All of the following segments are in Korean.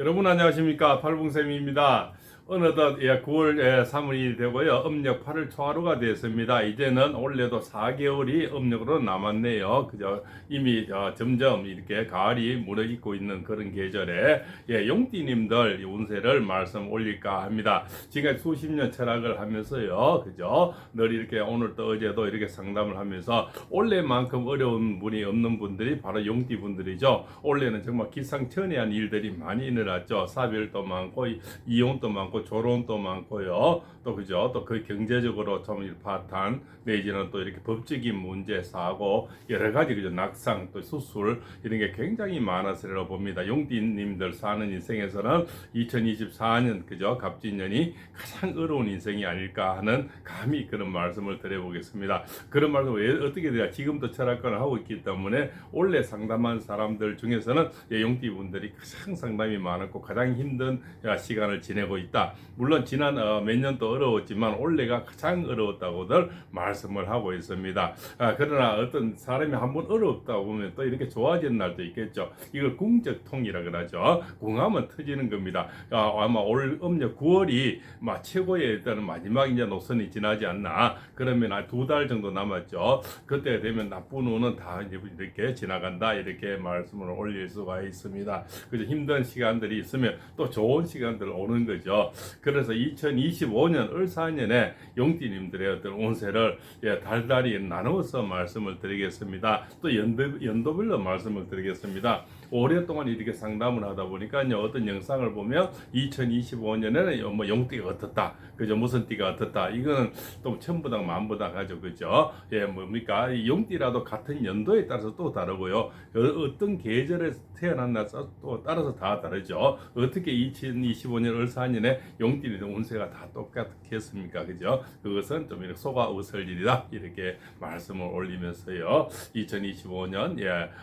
여러분 안녕하십니까, 팔봉쌤입니다. 어느덧 9월 3일이 되고요, 음력 8월 초하루가 됐습니다. 이제는 올해도 4개월이 음력으로 남았네요. 그죠? 이미 점점 이렇게 가을이 무르익고 있는 그런 계절에 용띠님들 운세를 말씀 올릴까 합니다. 지금까지 수십 년 철학을 하면서요, 그죠? 늘 이렇게 오늘 또 어제도 이렇게 상담을 하면서 올해만큼 어려운 분이 없는 분들이 바로 용띠 분들이죠. 올해는 정말 기상천외한 일들이 많이 일어났죠. 사별도 많고 이혼도 많고 조론도 많고요. 또 그죠? 또 그 경제적으로 좀 파탄 내지는 또 이렇게 법적인 문제, 사고, 여러 가지 그죠? 낙상, 또 수술 이런 게 굉장히 많았으리라고 봅니다. 용띠님들 사는 인생에서는 2024년 그죠? 갑진년이 가장 어려운 인생이 아닐까 하는 감히 그런 말씀을 드려보겠습니다. 그런 말씀 왜 어떻게 돼야 지금도 철학관을 하고 있기 때문에 원래 상담한 사람들 중에서는 용띠 분들이 가장 상담이 많았고 가장 힘든 시간을 지내고 있다. 물론 지난 몇 년도 어려웠지만 올해가 가장 어려웠다고들 말씀을 하고 있습니다. 그러나 어떤 사람이 한번 어렵다고 보면 또 이렇게 좋아지는 날도 있겠죠. 이걸 궁적통이라 그러죠. 궁하면 터지는 겁니다. 아마 올 음력 9월이 최고의 일단은 마지막 이제 노선이 지나지 않나. 그러면 한 2달 정도 남았죠. 그때 되면 나쁜 운은 다 이제 이렇게 지나간다. 이렇게 말씀을 올릴 수가 있습니다. 그래서 힘든 시간들이 있으면 또 좋은 시간들 오는 거죠. 그래서 2025년 을사년에 용띠님들의 어떤 운세를 달달이 나누어서 말씀을 드리겠습니다. 또 연도별로 말씀을 드리겠습니다. 오랫동안 이렇게 상담을 하다 보니까요, 어떤 영상을 보면 2025년에는 뭐 용띠가 어떻다, 그죠? 무슨 띠가 어떻다, 이거는 또 천부당 만부당 하죠, 그죠? 뭡니까? 용띠라도 같은 연도에 따라서 또 다르고요, 어떤 계절에 태어났나 또 따라서 다 다르죠. 어떻게 2025년 을사년에 용띠의 운세가 다 똑같겠습니까, 그죠? 그것은 좀 이렇게 속아 웃을 일이다, 이렇게 말씀을 올리면서요, 2025년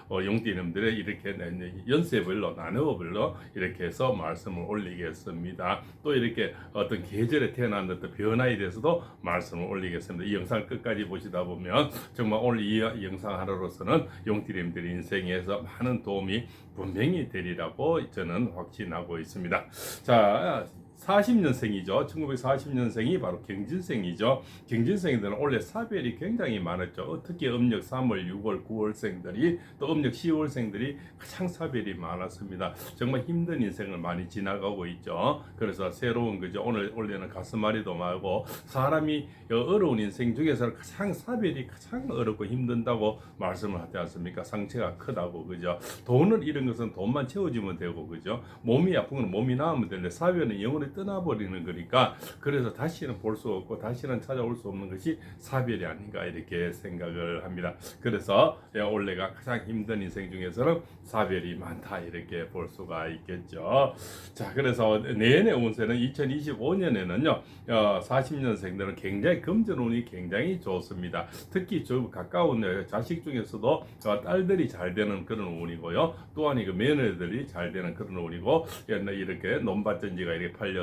용띠님들의 이렇게 연세별로 나누어별로 이렇게 해서 말씀을 올리겠습니다. 또 이렇게 어떤 계절에 태어난 어떤 변화에 대해서도 말씀을 올리겠습니다. 이 영상 끝까지 보시다 보면 정말 오늘 이 영상 하나로서는 용띠님들의 인생에서 많은 도움이 분명히 되리라고 저는 확신하고 있습니다. 자, 40년생이죠. 1940년생이 바로 경진생이죠. 경진생들은 원래 사별이 굉장히 많았죠. 특히 음력 3월, 6월, 9월생들이 또 음력 10월생들이 가장 사별이 많았습니다. 정말 힘든 인생을 많이 지나가고 있죠. 그래서 새로운 그죠. 올해는 가슴앓이도 말고 사람이 어려운 인생 중에서 가장 사별이 가장 어렵고 힘든다고 말씀을 하지 않습니까? 상처가 크다고 그죠. 돈을 잃은 것은 돈만 채워주면 되고 그죠. 몸이 아픈 건 몸이 나으면 되는데 사별은 영원히 떠나버리는 거니까, 그래서 다시는 볼 수 없고 다시는 찾아올 수 없는 것이 사별이 아닌가 이렇게 생각을 합니다. 그래서 올해가 가장 힘든 인생 중에서는 사별이 많다 이렇게 볼 수가 있겠죠. 자, 그래서 내년의 운세는 2025년에는요 40년생들은 굉장히 금전운이 굉장히 좋습니다. 특히 저 가까운 자식 중에서도 딸들이 잘 되는 그런 운이고요, 또한 그 며느리들이 잘 되는 그런 운이고, 이렇게 논밭전지가 이렇게 팔려서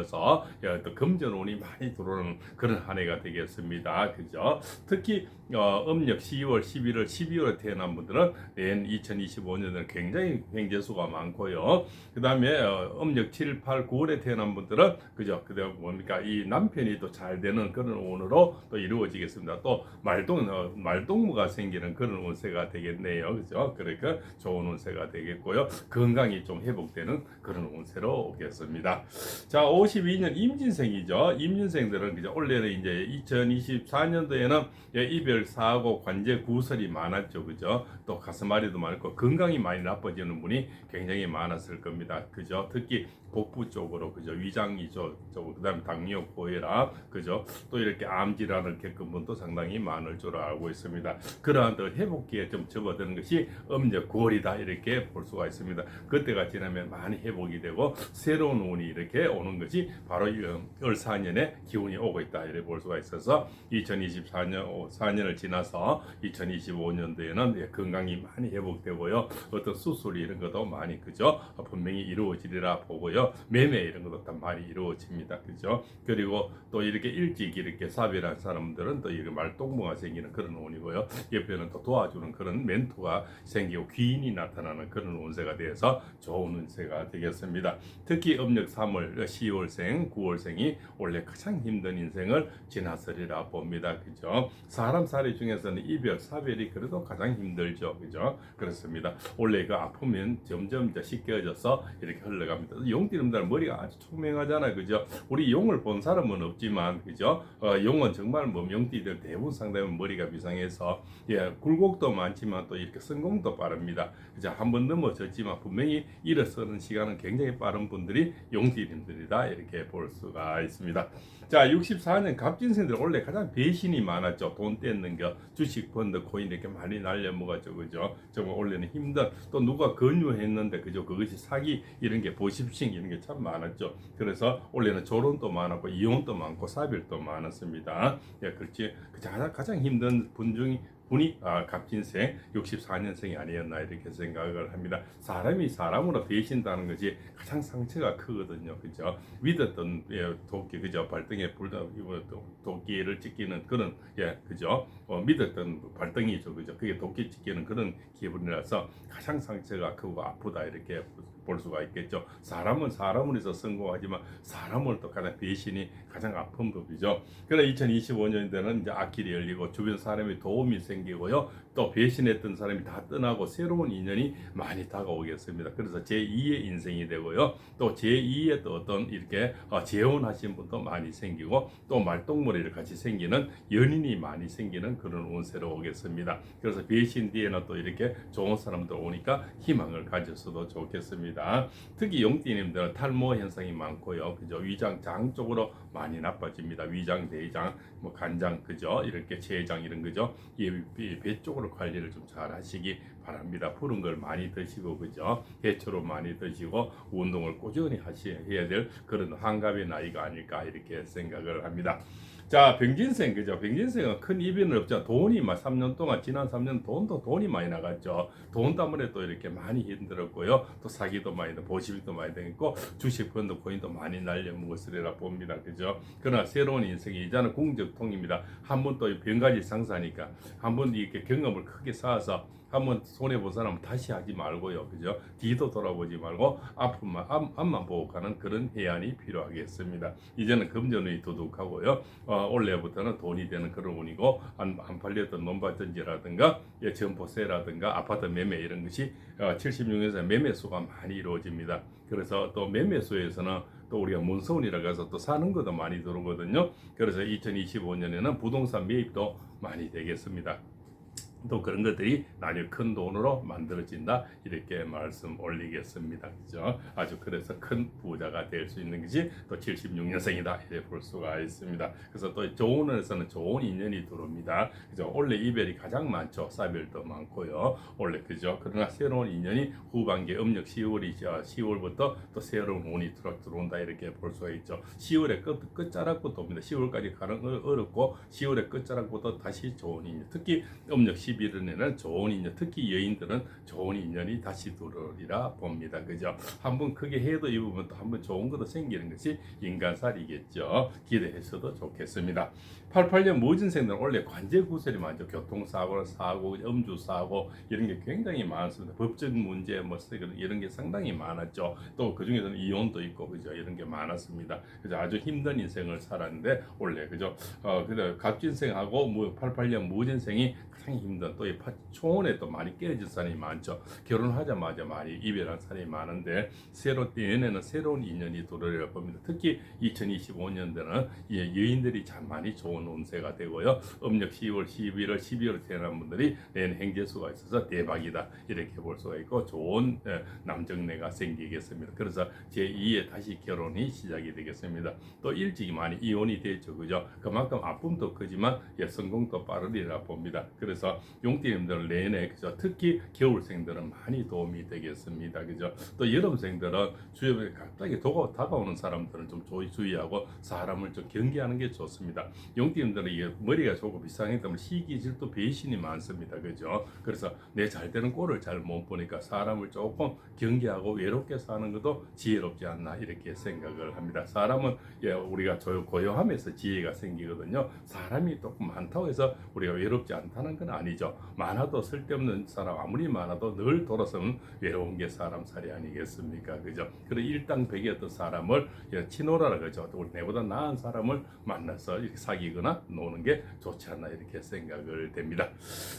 또 금전운이 많이 들어오는 그런 한 해가 되겠습니다. 그죠? 특히 음력 10월, 11월, 12월에 태어난 분들은 내년 2025년에는 굉장히 횡재수가 많고요. 그 다음에 음력 7, 8, 9월에 태어난 분들은 그죠? 그다음 뭡니까? 이 남편이 또 잘 되는 그런 운으로 또 이루어지겠습니다. 또 말동무가 생기는 그런 운세가 되겠네요. 그죠? 그러니까 좋은 운세가 되겠고요. 건강이 좀 회복되는 그런 운세로 오겠습니다. 자, 52년 임진생이죠. 임진생들은 그죠? 올해는 이제 2024년도에는 이별, 사고, 관제, 구설이 많았죠. 그죠? 또 가슴앓이도 많고 건강이 많이 나빠지는 분이 굉장히 많았을 겁니다. 그죠? 특히 복부 쪽으로 그죠? 위장 쪽으로, 그다음에 당뇨, 고혈압, 그죠? 또 이렇게 암 질환을 겪은 분도 상당히 많을 줄 알고 있습니다. 그러한 또 회복기에 좀 접어드는 것이 음력 9월이다 이렇게 볼 수가 있습니다. 그때가 지나면 많이 회복이 되고 새로운 운이 이렇게 오는 것이 것이 바로 을사년의 기운이 오고 있다 이렇게 볼 수가 있어서 2024년을 지나서 2025년도에는 건강이 많이 회복되고요. 어떤 수술 이런 것도 많이 그죠 분명히 이루어지리라 보고요. 매매 이런 것도 다 많이 이루어집니다. 그죠? 그리고 또 이렇게 일찍 이렇게 사별한 사람들은 또 이렇게 말동무가 생기는 그런 운이고요. 옆에는 또 도와주는 그런 멘토가 생기고 귀인이 나타나는 그런 운세가 되어서 좋은 운세가 되겠습니다. 특히 음력 3월, 10월생, 9월생이 원래 가장 힘든 인생을 지나서리라 봅니다. 그죠? 사람 살이 중에서는 이별, 사별이 그래도 가장 힘들죠. 그죠? 그렇습니다. 원래 그 아프면 점점 이제 씻겨져서 이렇게 흘러갑니다. 용띠님들 머리가 아주 총명하잖아요. 그죠? 우리 용을 본 사람은 없지만, 그죠? 용은 정말 뭐 용띠들 대부분 상당히 머리가 비상해서, 예, 굴곡도 많지만 또 이렇게 성공도 빠릅니다. 그죠? 한번 넘어졌지만 분명히 일어서는 시간은 굉장히 빠른 분들이 용띠님들이다. 이렇게 볼 수가 있습니다. 자, 64년 갑진생들 원래 가장 배신이 많았죠. 돈 떼는 거, 주식, 펀드, 코인 이렇게 많이 날려먹었죠. 그죠? 정말 원래는 힘든, 또 누가 권유했는데, 그죠? 그것이 사기, 이런 게 보십싱, 이런 게 참 많았죠. 그래서 원래는 조론도 많았고, 이혼도 많고, 사별도 많았습니다. 예, 그렇지. 가장 힘든 분이 갑진생 64년생이 아니었나 이렇게 생각을 합니다. 사람이 사람으로 배신다는 것이 가장 상처가 크거든요. 그죠? 믿었던 도끼, 그죠? 발등에 도끼를 찍기는 그런, 예, 그죠? 믿었던 발등이죠. 그죠? 그게 도끼 찍기는 그런 기분이라서 가장 상처가 크고 아프다 이렇게 볼 수가 있겠죠. 사람은 사람을 해서 성공하지만 사람을 또 가장 배신이 가장 아픈 법이죠. 그래 2025년대는 이제 앞길이 열리고 주변 사람의 도움이 생기고요. 또 배신했던 사람이 다 떠나고 새로운 인연이 많이 다가오겠습니다. 그래서 제2의 인생이 되고요. 또 제2의 또 어떤 이렇게 재혼하신 분도 많이 생기고 또 말동무리를 같이 생기는 연인이 많이 생기는 그런 운세로 오겠습니다. 그래서 배신 뒤에는 또 이렇게 좋은 사람들 오니까 희망을 가졌어도 좋겠습니다. 특히 용띠님들은 탈모 현상이 많고요. 그죠? 위장, 장 쪽으로 많이 나빠집니다. 위장, 대장, 뭐 간장, 그죠? 이렇게 췌장 이런 거죠. 배 쪽으로 관리를 좀 잘 하시기 바랍니다. 푸른 걸 많이 드시고, 그죠? 해초로 많이 드시고, 운동을 꾸준히 해야 될 그런 환갑의 나이가 아닐까 이렇게 생각을 합니다. 자, 병진생, 그죠? 병진생은 큰 이변은 없죠. 돈이 막 3년 동안, 지난 3년 돈이 많이 나갔죠. 돈 때문에 또 이렇게 많이 힘들었고요. 또 사기도 많이, 보시비도 많이 되고, 주식, 펀드, 코인도 많이 날려먹었으리라 봅니다. 그죠? 그러나 새로운 인생이 이제는 궁적통입니다. 한 번 또 병가지 상사니까, 한 번 이렇게 경험을 크게 쌓아서, 한번 손해본 사람은 다시 하지 말고요. 그죠? 뒤도 돌아보지 말고 앞만 보고 가는 그런 해안이 필요하겠습니다. 이제는 금전운이 두둑하고요. 올해부터는 돈이 되는 그런 운이고 안 팔렸던 논밭전지라든가 점포세라든가 아파트 매매 이런 것이 76년에서 매매수가 많이 이루어집니다. 그래서 또 매매수에서는 또 우리가 문서운이라고 해서 또 사는 것도 많이 들어오거든요. 그래서 2025년에는 부동산 매입도 많이 되겠습니다. 또 그런 것들이 나중에 큰 돈으로 만들어진다 이렇게 말씀 올리겠습니다. 그죠? 아주 그래서 큰 부자가 될 수 있는 것이 또 76년생이다 이렇게 볼 수가 있습니다. 그래서 또 좋은 운에서는 좋은 인연이 들어옵니다. 그죠? 원래 이별이 가장 많죠. 사별도 많고요. 원래 그죠? 그러나 새로운 인연이 후반기 음력 10월부터 또 새로운 운이 들어온다 이렇게 볼 수가 있죠. 10월에 끝자락부터 옵니다. 10월까지 가는 건 어렵고 10월의 끝자락부터 다시 좋은 인연. 특히 음력 11월에는 좋은 인연, 특히 여인들은 좋은 인연이 다시 들어오리라 봅니다. 그죠? 한번 크게 해도 입으면 또 한번 좋은 것도 생기는 것이 인간살이겠죠. 기대했어도 좋겠습니다. 88년 모진생들은 원래 관제 구설이 많죠. 교통사고, 음주사고 이런 게 굉장히 많습니다. 법적 문제 뭐 이런 게 상당히 많았죠. 또 그 중에서는 이혼도 있고 그죠? 이런 게 많았습니다. 그죠? 아주 힘든 인생을 살았는데 원래 그죠? 그래 갑진생하고 88년 모진생이 가장 힘든 또 이 초혼에 또 많이 깨어진 사람이 많죠. 결혼하자마자 많이 이별한 사람이 많은데 내년에는 새로운 인연이 들어올 겁니다. 특히 2025년도는 여인들이 참 많이 좋은 운세가 되고요. 음력 10월, 11월, 12월 태어난 분들이 내년 행재수가 있어서 대박이다 이렇게 볼 수가 있고 좋은 남정네가 생기겠습니다. 그래서 제2의 다시 결혼이 시작이 되겠습니다. 또 일찍이 많이 이혼이 됐죠. 그죠? 그만큼 아픔도 크지만 성공도 빠르리라 봅니다. 그래서 용띠님들 내내 그죠? 특히 겨울생들은 많이 도움이 되겠습니다. 그죠? 또 여름생들은 주변에 갑자기 다가오는 사람들은 좀 주의하고 사람을 좀 경계하는 게 좋습니다. 용띠님들은 이게 머리가 조금 이상하기 때문에 시기, 질투, 배신이 많습니다. 그죠? 그래서 내 잘 되는 꼴을 잘 못 보니까 사람을 조금 경계하고 외롭게 사는 것도 지혜롭지 않나 이렇게 생각을 합니다. 사람은 우리가 고요함에서 지혜가 생기거든요. 사람이 조금 많다고 해서 우리가 외롭지 않다는 건 아니죠. 많아도 쓸데없는 사람 아무리 많아도 늘 돌아서면 외로운 게 사람 살이 아니겠습니까? 그죠? 그래 일당백이었던 사람을 친오라라 그죠? 우리 내보다 나은 사람을 만나서 이렇게 사귀거나 노는 게 좋지 않나 이렇게 생각을 됩니다.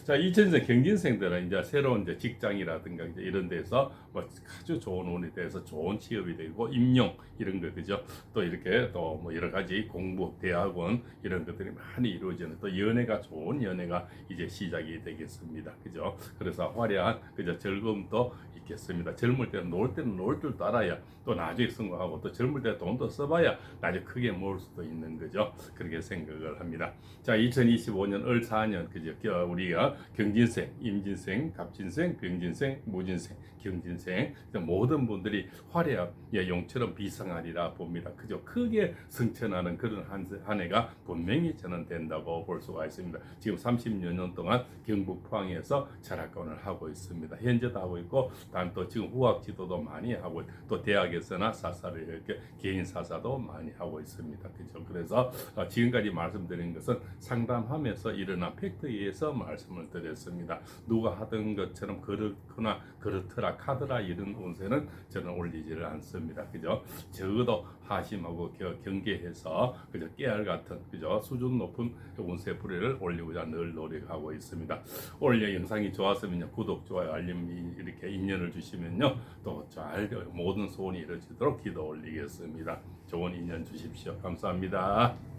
자, 2000년 경진생들은 이제 새로운 이제 직장이라든가 이제 이런 데서 뭐 아주 좋은 운이 돼서 좋은 취업이 되고 임용 이런 거 그죠? 또 이렇게 또 뭐 여러 가지 공부, 대학원 이런 것들이 많이 이루어지는 또 연애가 좋은 연애가 이제 시작이 되겠습니다. 그죠? 그래서 화려한 그저 즐거움도 있겠습니다. 젊을 때는 놀 줄 알아야 또 나중에 성공하고 또 젊을 때 돈도 써봐야 나중에 크게 모을 수도 있는 거죠. 그렇게 생각을 합니다. 자, 2025년 을 4년 그죠? 우리가 경진생, 임진생, 갑진생, 병진생, 무진생, 경진생 모든 분들이 화려한 용처럼 비상하리라 봅니다. 그죠? 크게 승천하는 그런 한 해가 분명히 저는 된다고 볼 수가 있습니다. 지금 30여 년 동안 경북 포항에서 철학원을 하고 있습니다. 현재도 하고 있고 다음 또 지금 후학 지도도 많이 하고 또 대학에서나 사사를 이렇게 개인 사사도 많이 하고 있습니다. 그죠? 그래서 지금까지 말씀드린 것은 상담하면서 일어난 팩트에 의해서 말씀을 드렸습니다. 누가 하던 것처럼 그렇거나 그렇더라 카더라 이런 운세는 저는 올리지를 않습니다. 그죠? 적어도 하심하고 경계해서 그저 깨알 같은 그죠? 수준 높은 운세 뿌리를 올리고자 늘 노력하고 있습니다. 오늘 영상이 좋았으면요 구독, 좋아요, 알림 이렇게 인연을 주시면요 또 잘 모든 소원이 이루어지도록 기도 올리겠습니다. 좋은 인연 주십시오. 감사합니다.